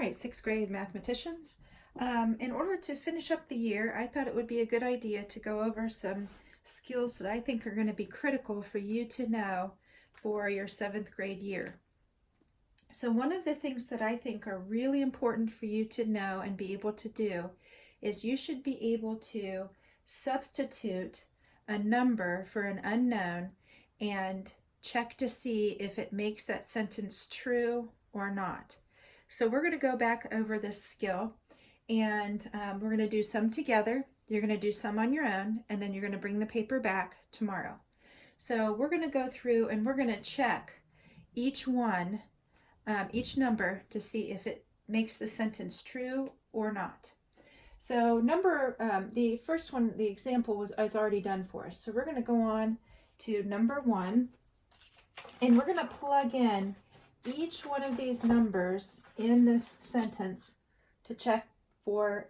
right, sixth grade mathematicians. In order to finish up the year, I thought it would be a good idea to go over some skills that I think are going to be critical for you to know for your seventh grade year. So one of the things that I think are really important for you to know and be able to do is you should be able to substitute a number for an unknown and check to see if it makes that sentence true or not. So we're going to go back over this skill, and we're going to do some together. You're going to do some on your own, and then you're going to bring the paper back tomorrow. So we're going to go through and we're going to check each one, each number, to see if it makes the sentence true or not. So the first one, the example is already done for us. So we're going to go on to number 1, and we're going to plug in each one of these numbers in this sentence to check for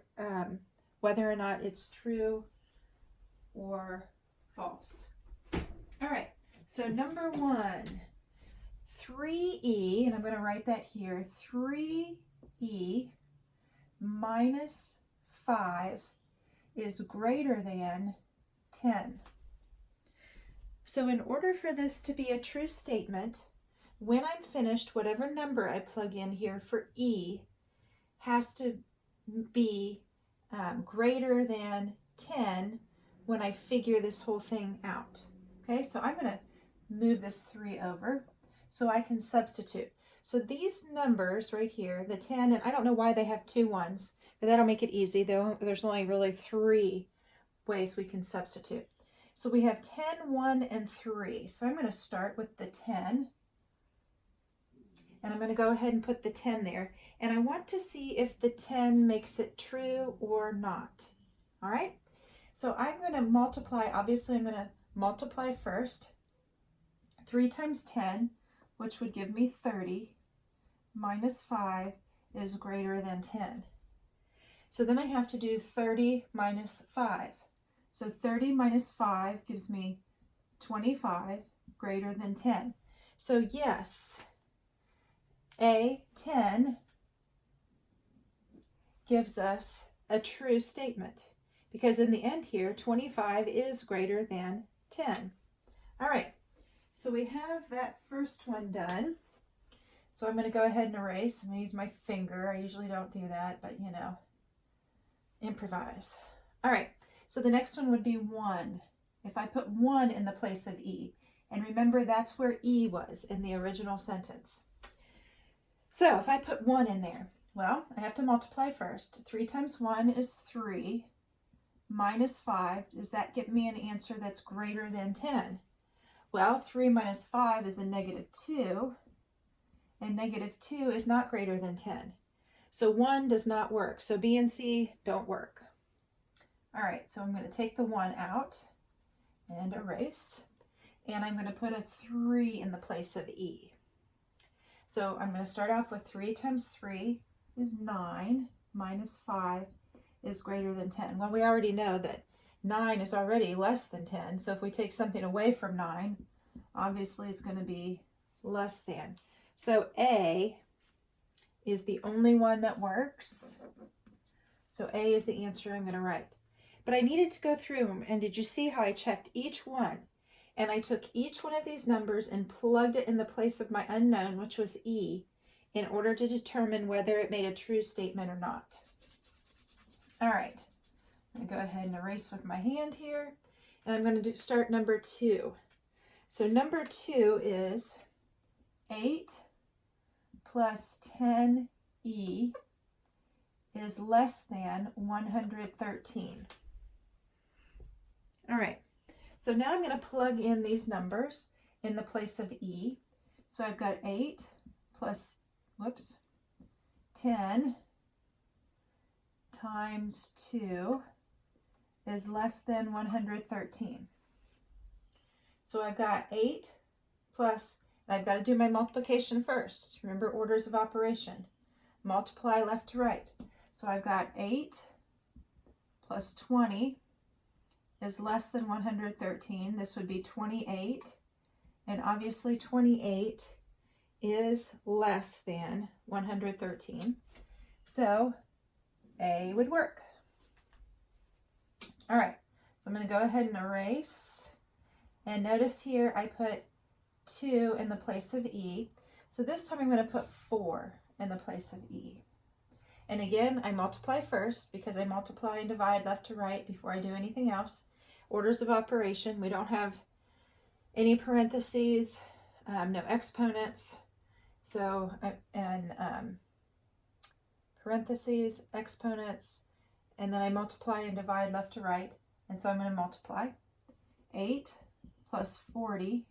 whether or not it's true or false. All right, so number 1, 3e, and I'm going to write that here, 3e minus 5 is greater than 10. So in order for this to be a true statement, when I'm finished, whatever number I plug in here for e has to be greater than 10 when I figure this whole thing out. Okay, so I'm going to move this 3 over so I can substitute. So these numbers right here, the 10, and I don't know why they have 2 1s, but that'll make it easy, though. There's only really 3 ways we can substitute. So we have 10, 1, and 3. So I'm going to start with the 10. And I'm going to go ahead and put the 10 there. And I want to see if the 10 makes it true or not. All right? So I'm going to multiply. Obviously, I'm going to multiply first. 3 times 10, which would give me 30, minus 5 is greater than 10. So then I have to do 30 minus 5. So 30 minus 5 gives me 25, greater than 10. So yes, A, 10 gives us a true statement, because in the end here, 25 is greater than 10. All right, so we have that first one done. So I'm going to go ahead and erase. I'm going to use my finger. I usually don't do that, but you know, improvise. All right, so the next one would be 1. If I put 1 in the place of e, and remember that's where e was in the original sentence. So if I put 1 in there, well, I have to multiply first. 3 times 1 is 3, minus 5. Does that give me an answer that's greater than 10? Well, 3 minus 5 is a negative 2, and negative 2 is not greater than 10. So 1 does not work. So B and C don't work. All right, so I'm going to take the 1 out and erase, and I'm going to put a 3 in the place of e. So I'm going to start off with 3 times 3 is 9, minus 5 is greater than 10. Well, we already know that 9 is already less than 10, so if we take something away from 9, obviously it's going to be less than. So A is the only one that works. So A is the answer I'm going to write. But I needed to go through them, and did you see how I checked each one? And I took each one of these numbers and plugged it in the place of my unknown, which was E, in order to determine whether it made a true statement or not. All right, I'm going to go ahead and erase with my hand here, and I'm going to start number 2. So number 2 is 8 plus 10e is less than 113. All right, so now I'm going to plug in these numbers in the place of e. So I've got 8 plus, 10 times 2 is less than 113. So I've got 8 plus, and I've got to do my multiplication first. Remember orders of operation. Multiply left to right. So I've got 8 plus 20 is less than 113. This would be 28. And obviously 28 is less than 113. So A would work. All right, so I'm going to go ahead and erase. And notice here I put 2 in the place of E. So this time I'm going to put 4 in the place of E. And again, I multiply first because I multiply and divide left to right before I do anything else. Orders of operation, we don't have any parentheses, no exponents. So, parentheses, exponents, and then I multiply and divide left to right. And so I'm going to multiply. 8 plus 40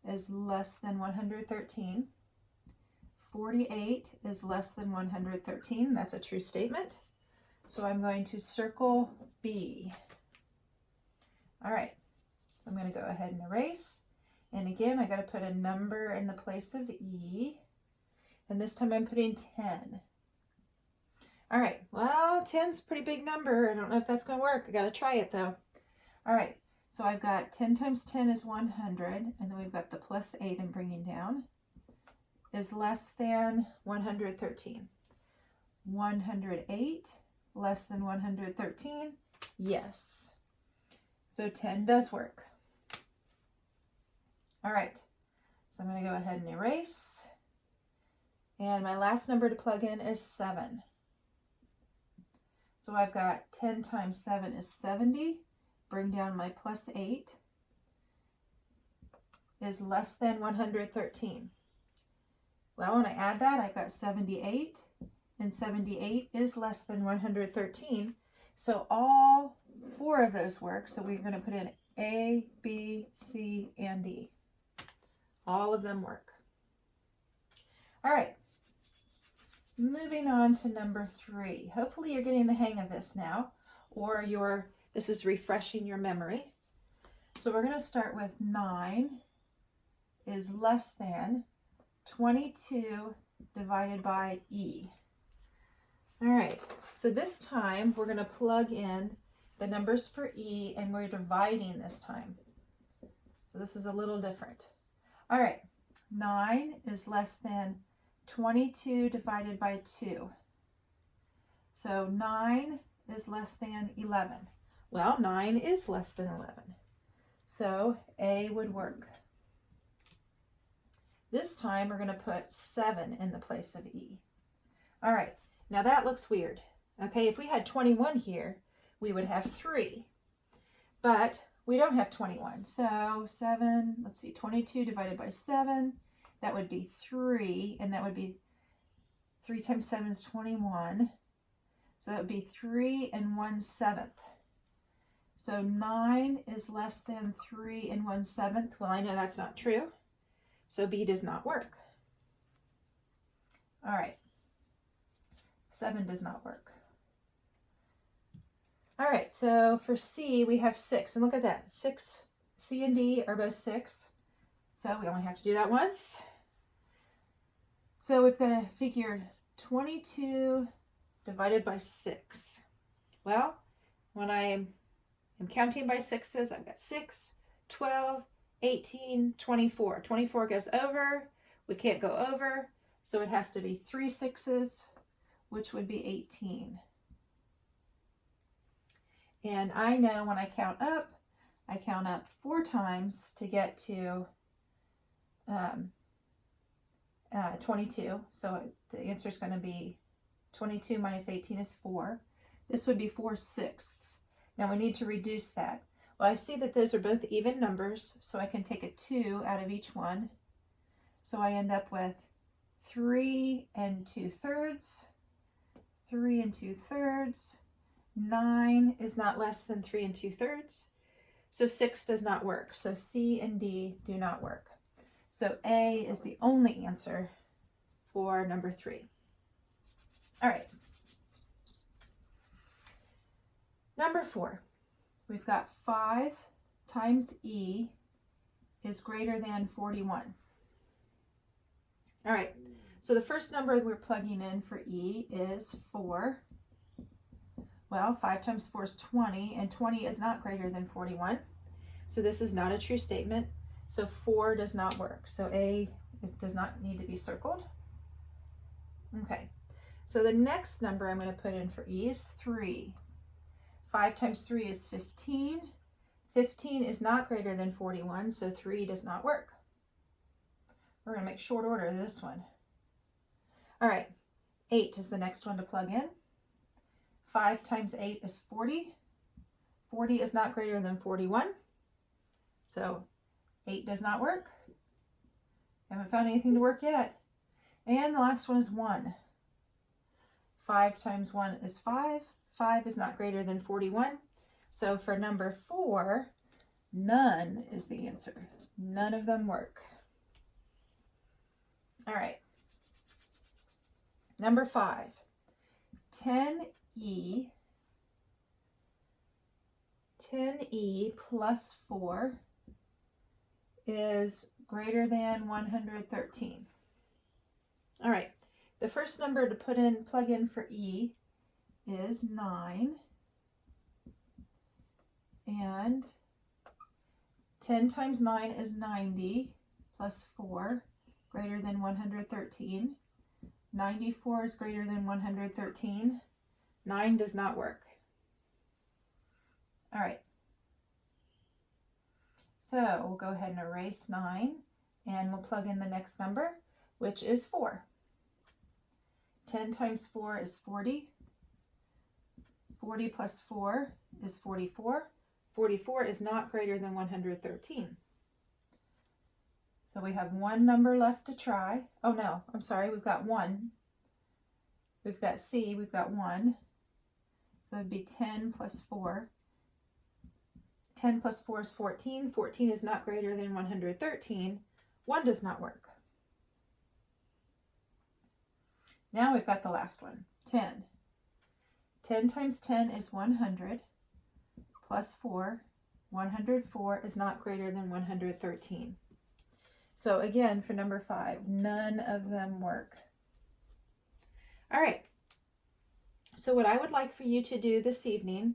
is less than 113. 48 is less than 113. That's a true statement. So I'm going to circle B. All right, so I'm going to go ahead and erase. And again, I got to put a number in the place of E. And this time I'm putting 10. All right, well, 10's a pretty big number. I don't know if that's going to work. I got to try it though. All right, so I've got 10 times 10 is 100. And then we've got the plus 8 I'm bringing down. Is less than 113. 108 less than 113. Yes. So 10 does work. All right. So I'm going to go ahead and erase. And my last number to plug in is 7. So I've got 10 times 7 is 70. Bring down my plus 8. Is less than 113. Well, when I add that, I've got 78, and 78 is less than 113. So all 4 of those work. So we're going to put in A, B, C, and D. All of them work. All right. Moving on to number 3. Hopefully you're getting the hang of this now, or this is refreshing your memory. So we're going to start with 9 is less than 22 divided by E. All right, so this time we're going to plug in the numbers for E and we're dividing this time. So this is a little different. All right, 9 is less than 22 divided by 2. So 9 is less than 11. Well, 9 is less than 11. So A would work. This time we're going to put 7 in the place of E. All right, now that looks weird. Okay, if we had 21 here, we would have 3. But we don't have 21. So 7, let's see, 22 divided by 7, that would be 3. And that would be 3 times 7 is 21. So that would be 3 1/7. So 9 is less than 3 1/7. Well, I know that's not true. So B does not work. All right. 7 does not work. All right, so for C, we have 6. And look at that. 6, C and D are both 6. So we only have to do that once. So we've got to figure 22 divided by 6. Well, when I am counting by 6s, I've got 6, 12, 18, 24. 24 goes over. We can't go over. So it has to be 3 6s, which would be 18. And I know when I count up 4 times to get to 22. So the answer is going to be 22 minus 18 is 4. This would be 4 6ths. Now we need to reduce that. Well, I see that those are both even numbers, so I can take a 2 out of each one. So I end up with 3 2/3, 3 2/3. 9 is not less than 3 2/3. So 6 does not work. So C and D do not work. So A is the only answer for number 3. All right. Number 4. We've got 5 times E is greater than 41. All right. So the first number we're plugging in for E is 4. Well, 5 times 4 is 20, and 20 is not greater than 41. So this is not a true statement. So 4 does not work. So A does not need to be circled. Okay. So the next number I'm going to put in for E is 3. 5 times 3 is 15. 15 is not greater than 41, so 3 does not work. We're going to make short order of this one. All right, 8 is the next one to plug in. 5 times 8 is 40. 40 is not greater than 41, so 8 does not work. Haven't found anything to work yet. And the last one is 1. 5 times 1 is 5. 5 is not greater than 41. So for number 4, none is the answer. None of them work. All right. Number 5, 10e plus 4 is greater than 113. All right, the first number to plug in for E is 9. And 10 times 9 is 90 plus 4 greater than 113. 94 is greater than 113. 9 does not work. All right. So we'll go ahead and erase 9 and we'll plug in the next number, which is 4. 10 times 4 is 40. 40 plus 4 is 44. 44 is not greater than 113. So we have one number left to try. Oh no, I'm sorry, we've got 1. We've got C, we've got 1. So it'd be 10 plus 4. 10 plus 4 is 14. 14 is not greater than 113. 1 does not work. Now we've got the last one, 10. 10 times 10 is 100 plus 4. 104 is not greater than 113. So again, for number 5, none of them work. All right. So what I would like for you to do this evening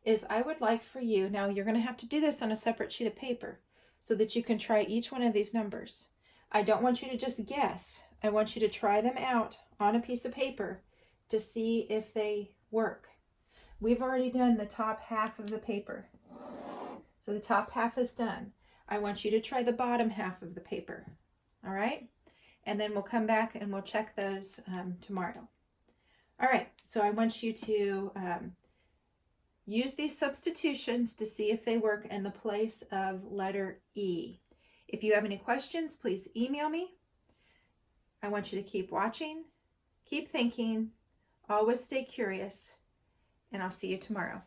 is I would like for you, now you're going to have to do this on a separate sheet of paper so that you can try each one of these numbers. I don't want you to just guess. I want you to try them out on a piece of paper to see if they work. We've already done the top half of the paper. So the top half is done. I want you to try the bottom half of the paper. All right? And then we'll come back and we'll check those tomorrow. All right, so I want you to use these substitutions to see if they work in the place of letter E. If you have any questions, please email me. I want you to keep watching, keep thinking, always stay curious, and I'll see you tomorrow.